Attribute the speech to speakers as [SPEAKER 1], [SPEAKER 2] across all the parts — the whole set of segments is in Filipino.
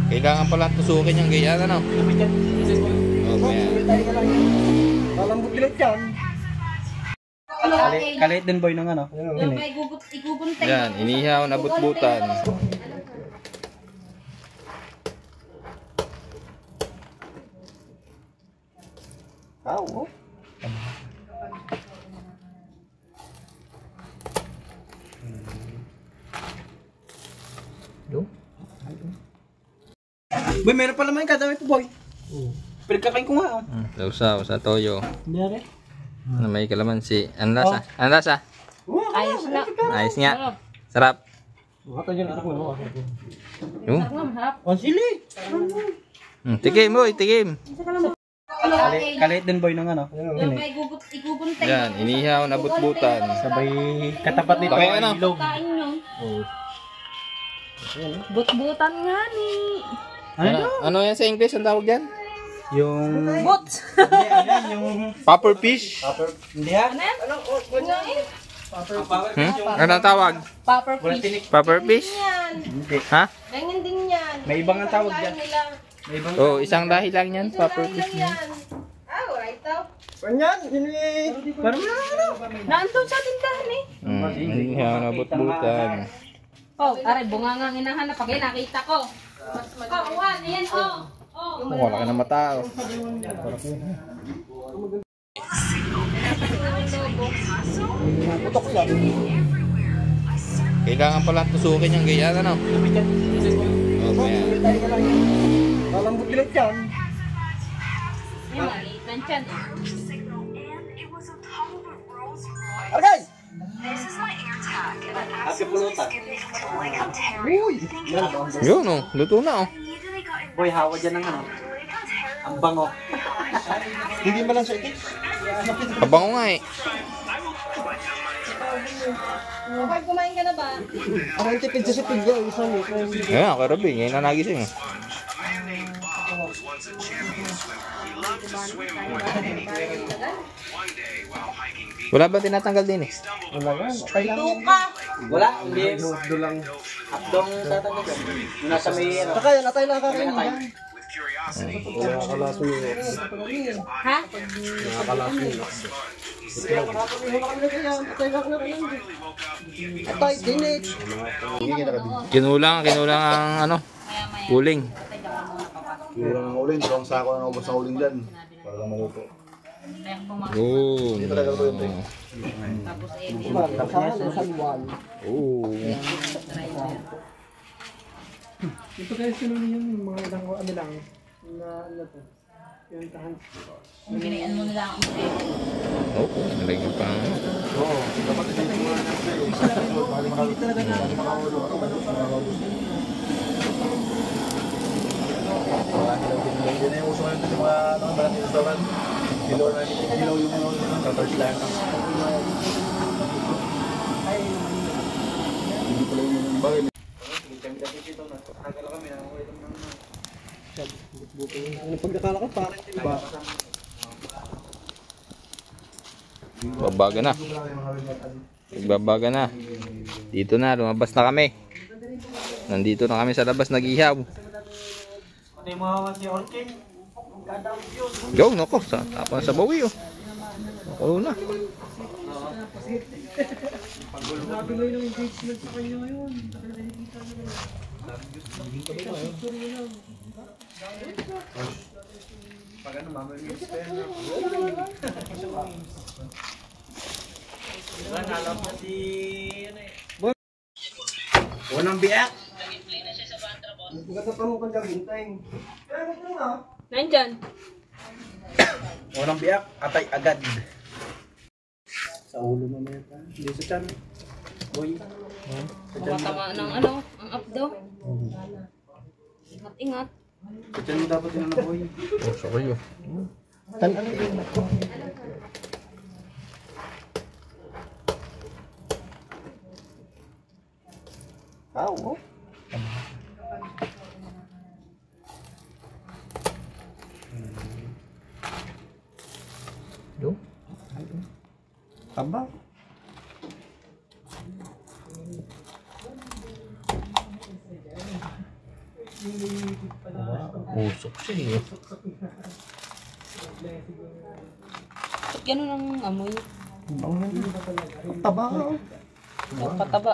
[SPEAKER 1] Kailangan pala tusukin yung gaya, ano? Okay.
[SPEAKER 2] Malambot ulit yan. Kalit din boy ng ano?
[SPEAKER 1] Yan, inihaw na butbutan.
[SPEAKER 2] Oo. Boy, meron pa naman yung kadami po boy. Pinagkakain ko nga.
[SPEAKER 1] Sausaw sa toyo.
[SPEAKER 2] Hindi rin.
[SPEAKER 1] Na may kalamansi. Ang lasa? Ang lasa?
[SPEAKER 3] Ayos na.
[SPEAKER 1] Ayos nga. Sarap.
[SPEAKER 2] Maka dyan anak mo.
[SPEAKER 1] Yung.
[SPEAKER 2] On sili.
[SPEAKER 1] Tikim boy, tikim.
[SPEAKER 2] Kalit din boy ng ano?
[SPEAKER 1] Yan, inihaw na butbutan.
[SPEAKER 2] Sabay katapat nito
[SPEAKER 1] Bakit ano?
[SPEAKER 2] ilog.
[SPEAKER 3] But-butan nga ni.
[SPEAKER 1] Ano yan sa English? Ang tawag yan?
[SPEAKER 2] Yung...
[SPEAKER 3] Bots!
[SPEAKER 2] Hindi, yan, yung...
[SPEAKER 1] Puffer fish?
[SPEAKER 2] Hindi ha?
[SPEAKER 1] Ano ang tawag?
[SPEAKER 3] Puffer fish.
[SPEAKER 1] Puffer fish?
[SPEAKER 2] Hindi.
[SPEAKER 1] Ha?
[SPEAKER 3] Ganyan din yan.
[SPEAKER 2] May ibang ang tawag dyan. May ibang...
[SPEAKER 1] Oh, isang dahil lang yan. Puffer fish yan.
[SPEAKER 2] Kanyan, hindi... Parang ano?
[SPEAKER 3] Naandun sa tindahan eh.
[SPEAKER 1] Inihaw na butbutan.
[SPEAKER 3] Oh, aray, bunga nga hinahanap. Pag nakita ko. Kawan, ayan oh.
[SPEAKER 1] Wala ka na mata. Kailangan pala tusukin yung gaya, ano? Okay.
[SPEAKER 2] Malambot ulit yan.
[SPEAKER 3] Ay, maliit lang dyan.
[SPEAKER 2] Argay!
[SPEAKER 4] Happy pulutan.
[SPEAKER 2] Uy!
[SPEAKER 1] Yun, oh. Luto na, oh.
[SPEAKER 2] Boy, hawa dyan ng ano? Ang bango. Hindi mo lang sa ikin.
[SPEAKER 1] Kabango nga, eh.
[SPEAKER 3] Okay, kumain ka na ba?
[SPEAKER 2] Ako yung tipid sa sipid ko. Isang
[SPEAKER 1] Ayan, karabi. Ngayon na nagising, eh. Wala ba tinatanggal din, eh?
[SPEAKER 2] Wala yan. Okay lang.
[SPEAKER 4] Wala, hindi. Dulang. Hapdong tatanggal. Yung nasa may ano.
[SPEAKER 2] Saka yan, atay lang kakainin yan.
[SPEAKER 3] Ha?
[SPEAKER 2] Atay, dinit.
[SPEAKER 1] Kinulang ang, ano, uling.
[SPEAKER 5] Kira ng uling, dalawang sako na naubos ng uling dyan. Para lang maluto.
[SPEAKER 1] Oh.
[SPEAKER 3] Tapos
[SPEAKER 1] Oh.
[SPEAKER 2] Ito kayo sinunin yung mga ilang ano lang. Na ano to. Yung tahan.
[SPEAKER 3] Ginian mo nila ang
[SPEAKER 1] Oh, nalagyan pa.
[SPEAKER 5] Oo, dapat ito yung mga Hindi na yung uso ngayon yung mga maraming restaurant. Hilaw yung mga tatars lang. Hindi pala yung bagay.
[SPEAKER 2] Ano pagkakala ko parang diba?
[SPEAKER 1] Babaga na. Nagbabaga na. Dito na, lumabas na kami. Nandito na kami sa labas, nag-ihaw.
[SPEAKER 2] Ano yung mga si Orkin?
[SPEAKER 1] Yo, nako, tapang sa bawi, oh. Oo na.
[SPEAKER 2] Sabi mo yung engagement sa kanya ngayon.
[SPEAKER 5] Pag ano, mamamix ka yan.
[SPEAKER 2] Alam mo si... Unang biyak! Maganda pa mo kang gabintay.
[SPEAKER 3] Nandyan.
[SPEAKER 2] Unang biyak, atay agad. Sa ulo mo na yan. Hindi sa tiyan. Boy.
[SPEAKER 3] Makatama ng ano, ang updo. Ingat-ingat.
[SPEAKER 2] Sa tiyan mo dapat yun na boy.
[SPEAKER 1] Oh, sorry, oh.
[SPEAKER 2] Tan ano yun? Oo.
[SPEAKER 1] Yo.
[SPEAKER 2] Tamba.
[SPEAKER 1] Usok siya eh.
[SPEAKER 3] Ba't ganun ang amoy?
[SPEAKER 2] Taba.
[SPEAKER 3] Pataba.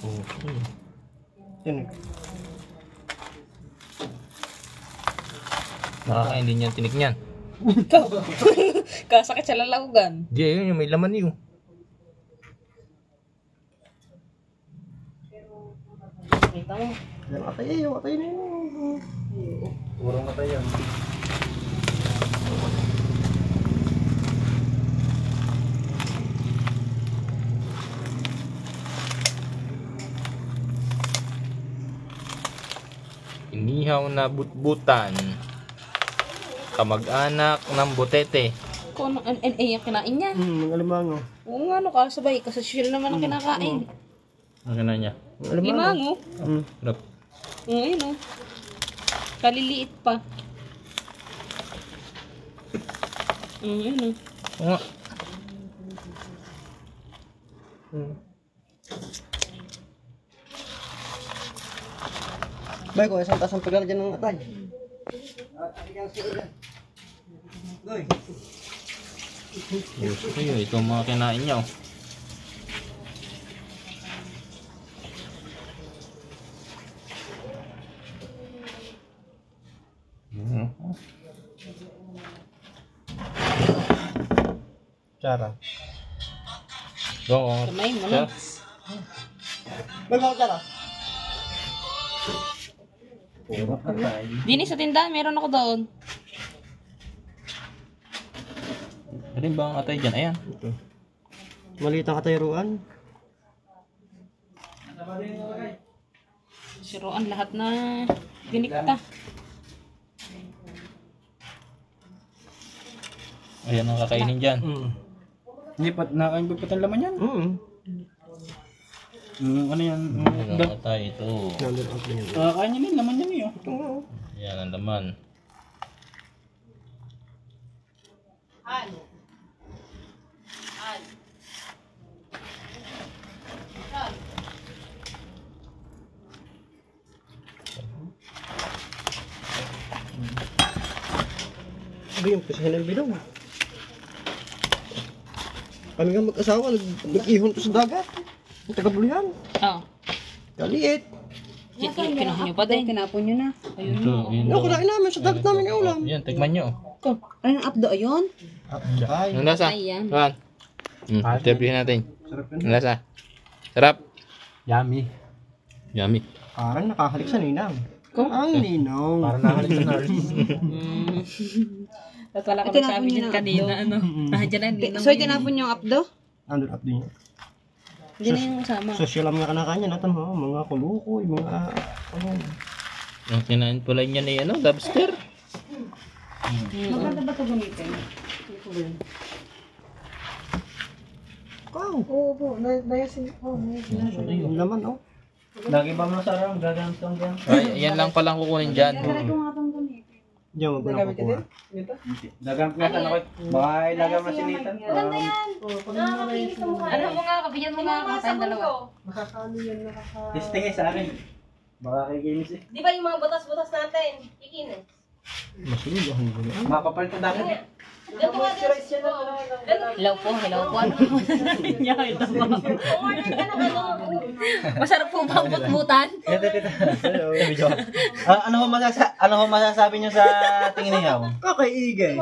[SPEAKER 1] Usok eh.
[SPEAKER 2] Yan.
[SPEAKER 1] Nakakain din yan tinik niyan.
[SPEAKER 3] Kasakit sa lalagugan.
[SPEAKER 1] Di, yun yung may laman yun.
[SPEAKER 3] Kita mo.
[SPEAKER 2] Yan, atay na yun.
[SPEAKER 5] Puro matay yan.
[SPEAKER 1] Inihaw na butbutan. Kamag-anak ng butete.
[SPEAKER 3] Kung ano, yung kinain niya.
[SPEAKER 2] Ang alimango.
[SPEAKER 3] Oo nga, ano, kasabay. Kasasyal naman ang kinakain.
[SPEAKER 1] Ano na niya?
[SPEAKER 3] Limango.
[SPEAKER 1] Rap.
[SPEAKER 3] Oo, yun o. Kaliliit pa. Yun o.
[SPEAKER 1] Oo nga.
[SPEAKER 2] Bay ko, isang tasang pagkala dyan ng atay.
[SPEAKER 1] Usok kayo. Ito ang mga kinain niya. Oh.
[SPEAKER 2] Tsara.
[SPEAKER 1] Oo.
[SPEAKER 3] Kamay mo na.
[SPEAKER 2] Bay ko, tsara.
[SPEAKER 3] Dini sa tindahan, meron ako doon.
[SPEAKER 1] Ano ba ang atay dyan? Ayan.
[SPEAKER 2] Maliit ang katayruan.
[SPEAKER 3] Siroan lahat na dinikta.
[SPEAKER 1] Ayan ang kakainin dyan.
[SPEAKER 4] Hindi pa, nakain pa ang laman yan. Ano yan?
[SPEAKER 1] Ayan ang atay. Ito.
[SPEAKER 4] Kakain niya din, laman yan yun.
[SPEAKER 1] Ayan ang laman.
[SPEAKER 2] Sabi yung pisahin ng bilong. Kami nga mag-asawa, nag-ihon to sa dagat. Ang tagabulihan.
[SPEAKER 3] Oo.
[SPEAKER 2] Kaliit.
[SPEAKER 3] Kinuha niyo pa din.
[SPEAKER 6] Tinapon nyo na.
[SPEAKER 1] Ito. Yun.
[SPEAKER 2] Ano, kunain namin sa dagat namin yung ulam.
[SPEAKER 1] Yan, tikman nyo.
[SPEAKER 6] Anong updo yun?
[SPEAKER 2] Ay,
[SPEAKER 1] Ang lasa?
[SPEAKER 3] Ayan.
[SPEAKER 1] Tuan. Interviewin natin. Ang lasa. Sarap.
[SPEAKER 4] Yummy.
[SPEAKER 1] Yummy.
[SPEAKER 2] parang nakahalik sa ninang. Ang ninong.
[SPEAKER 4] Parang nakalik sa nars.
[SPEAKER 3] Tapos wala ko
[SPEAKER 6] Ito
[SPEAKER 3] nagsabi
[SPEAKER 6] na
[SPEAKER 3] dyan
[SPEAKER 6] po
[SPEAKER 3] kanina. Ano? Diyan na, hindi
[SPEAKER 6] So, tinapon yung updo?
[SPEAKER 2] Andun up din.
[SPEAKER 3] Diyan na yung sama.
[SPEAKER 2] Social ang mga kanakanya natin ha. Mga kulukoy, mga ano.
[SPEAKER 1] Ang kinain pala niya na ano, lobster.
[SPEAKER 6] Maganda ba ito gamitin?
[SPEAKER 2] Wow. Oo po. Nayasin ko. Yung laman oh.
[SPEAKER 4] Lagi ba mo sa araw? Gagamit ang gan?
[SPEAKER 1] Ay, yan lang palang kukunin dyan.
[SPEAKER 6] Try ko nga itong gamitin.
[SPEAKER 2] Diyan mo na kukuha.
[SPEAKER 4] Gagamit nga sana ko. Baka ilagam na sinitan.
[SPEAKER 3] Maganda yan. Nakakakinis sa mukha. Ano mo nga, kabigyan mo nga ako tayong dalawa.
[SPEAKER 2] Makakano yan,
[SPEAKER 4] Testing eh sa akin. Baka kay Games eh.
[SPEAKER 3] Di ba yung mga butas-butas natin? Ikinis.
[SPEAKER 2] Masuligahan ko yan.
[SPEAKER 4] Makapalit na dami.
[SPEAKER 3] Ganito nga din. Hello po, hello po. Ano Umorder ka na ano. Masarap po ba ang butbutan?
[SPEAKER 4] Ano ho masasabi niyo sa tingin niyo?
[SPEAKER 2] Kakaigay.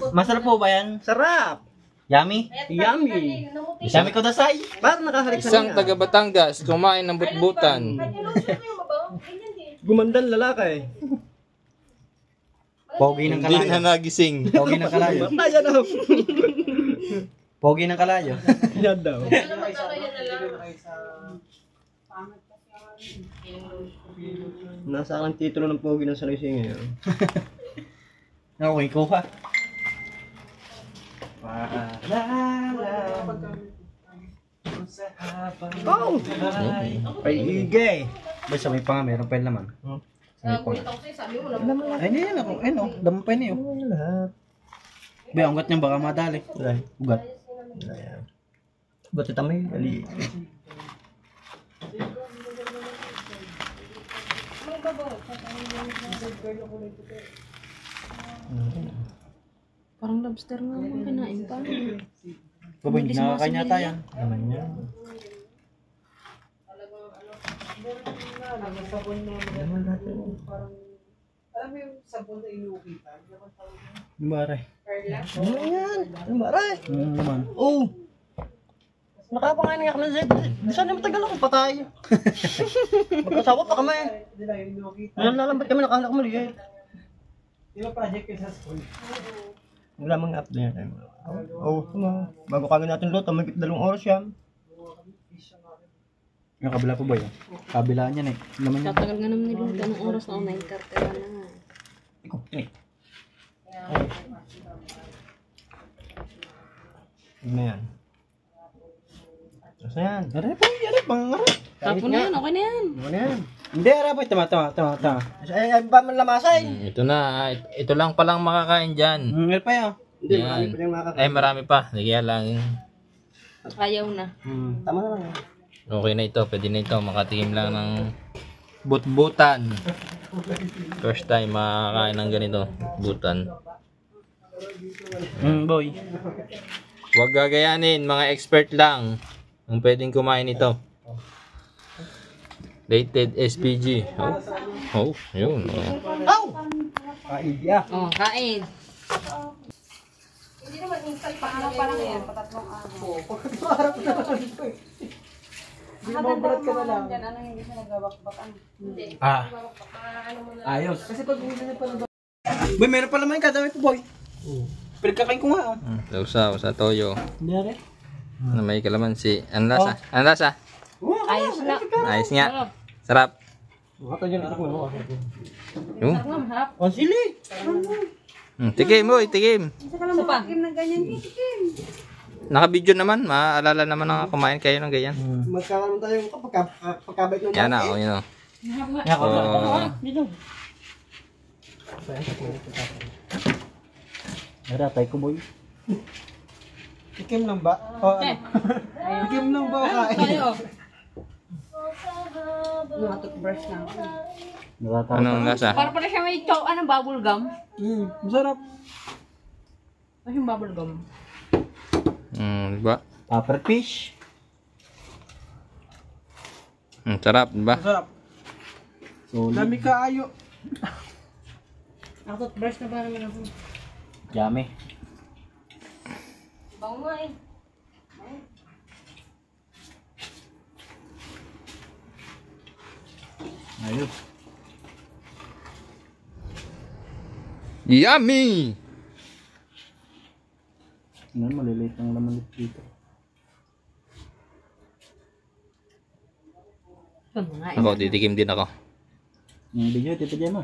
[SPEAKER 4] Masarap po ba yan?
[SPEAKER 2] Sarap.
[SPEAKER 4] Yummy?
[SPEAKER 2] Yummy.
[SPEAKER 4] Yummy ko dasay.
[SPEAKER 2] Parang nakahalik sa
[SPEAKER 1] Isang
[SPEAKER 2] ninang.
[SPEAKER 1] taga Batangas, kumain ng butbutan.
[SPEAKER 2] Gumandang lalaki.
[SPEAKER 4] Pogi ng
[SPEAKER 1] Hindi
[SPEAKER 4] kalayo.
[SPEAKER 1] na nagising.
[SPEAKER 4] Pogi ng kalayo.
[SPEAKER 2] Ayan na.
[SPEAKER 4] Pogi ng kalayo.
[SPEAKER 2] Yan daw. Nasa ang titulo ng pogi ng Salaysay ngayon.
[SPEAKER 4] Okay, kuha.
[SPEAKER 2] Oh! Ay, igay.
[SPEAKER 4] Basta may pa nga, meron pa yun naman.
[SPEAKER 3] Gulit ako sa'yo, sabi mo naman.
[SPEAKER 4] Ay, hindi yan ako. Ayun o, damo pa yun eh.
[SPEAKER 2] Lahat.
[SPEAKER 4] Ba, ang ugat niya baka madali. Ugat.
[SPEAKER 7] Ba't ito may ali?
[SPEAKER 6] Parang lobster nga mo kinain pa.
[SPEAKER 4] Baboy, nakakain yata yan.
[SPEAKER 7] Naman yan.
[SPEAKER 2] Alam mo yung sabon na inukita?
[SPEAKER 4] Mare.
[SPEAKER 7] Ano yan? Ano ba, aray?
[SPEAKER 4] Naman.
[SPEAKER 7] Oh! Nakapangain nga kami sa di sana matagal ako patay. Magkasawa pa kami.
[SPEAKER 2] Hindi lang yung inukita.
[SPEAKER 7] Nalalambot kami, nakala ko maliit.
[SPEAKER 2] Di ba project kayo sa school?
[SPEAKER 7] Wala mga app na yan. Oh, bago kami natin luto, may 2 oras yan.
[SPEAKER 4] Yung kabila po ba yun? Kabila niyan eh. Laman niya.
[SPEAKER 6] Tatagal nga naman niluto ng oras na 9:30 na.
[SPEAKER 7] Ikaw, ini. Ano na yan? Ano na yan?
[SPEAKER 4] Aray po, aray bang aray.
[SPEAKER 6] Tapo na yan, okay na yan.
[SPEAKER 7] Ano na yan?
[SPEAKER 4] Hindi, aray po. Tama.
[SPEAKER 7] Ay, ba man lamasay?
[SPEAKER 1] Ito na. Ito lang palang makakain dyan.
[SPEAKER 4] Aray pa yan.
[SPEAKER 7] Hindi,
[SPEAKER 1] Yan.
[SPEAKER 7] marami pa yung makakain.
[SPEAKER 1] Ay, marami pa. Sige lang.
[SPEAKER 6] Ayaw na.
[SPEAKER 7] Tama na lang.
[SPEAKER 1] Okay na ito. Pwede na ito. Makatikim lang ng but-butan. First time makakain ng ganito. Butan.
[SPEAKER 4] Boy.
[SPEAKER 1] Huwag gagayanin. Mga expert lang ang pwedeng kumain ito. Rated SPG. Oh, yun. Oh.
[SPEAKER 7] Kaibya.
[SPEAKER 6] Oh, kain.
[SPEAKER 2] Mabalat ka na lang.
[SPEAKER 4] Ah. Ayos.
[SPEAKER 2] Kasi pag uwi na pala
[SPEAKER 4] Boy, meron pa naman yung kadami po, boy. Pinagkakain ko nga, oh.
[SPEAKER 1] Sausa toyo.
[SPEAKER 4] Hindi, aray.
[SPEAKER 1] Na may kalamansi. Ang lasa? Ang lasa?
[SPEAKER 6] Ayos na.
[SPEAKER 1] Ayos nga. Sarap.
[SPEAKER 7] Baka dyan ako mo.
[SPEAKER 1] Yung.
[SPEAKER 4] Oh, sili.
[SPEAKER 1] Tikim, boy. Tikim.
[SPEAKER 6] Isa pa.
[SPEAKER 1] Naka-video naman. Maalala naman na kumain kayo ng ganyan.
[SPEAKER 7] Magkakaroon tayo pagkabait ng
[SPEAKER 1] Yan na. O, yun o.
[SPEAKER 4] Yako.
[SPEAKER 1] Oh.
[SPEAKER 4] Naratay ko, boy.
[SPEAKER 7] Tikim lang ba? O ano? Tikim lang ba o kain?
[SPEAKER 6] Tayo. Mga toothbrush na.
[SPEAKER 4] Naratay.
[SPEAKER 1] Anong lasa?
[SPEAKER 6] Para pala siya may bubble gum.
[SPEAKER 7] Masarap.
[SPEAKER 6] Ano yung bubble gum?
[SPEAKER 1] Diba?
[SPEAKER 4] Puffer fish.
[SPEAKER 1] Sarap, diba?
[SPEAKER 2] Masarap.
[SPEAKER 4] Solid.
[SPEAKER 2] Dami ka ayo.
[SPEAKER 6] Ang toothbrush na ba naman ako?
[SPEAKER 4] Yummy.
[SPEAKER 6] Bango nga eh.
[SPEAKER 4] Ayos.
[SPEAKER 1] Yummy!
[SPEAKER 4] Ano, maliliit ang laman dito.
[SPEAKER 6] Bango nga eh.
[SPEAKER 1] Ako, titikim din ako.
[SPEAKER 4] Yung video, Tito Gemma.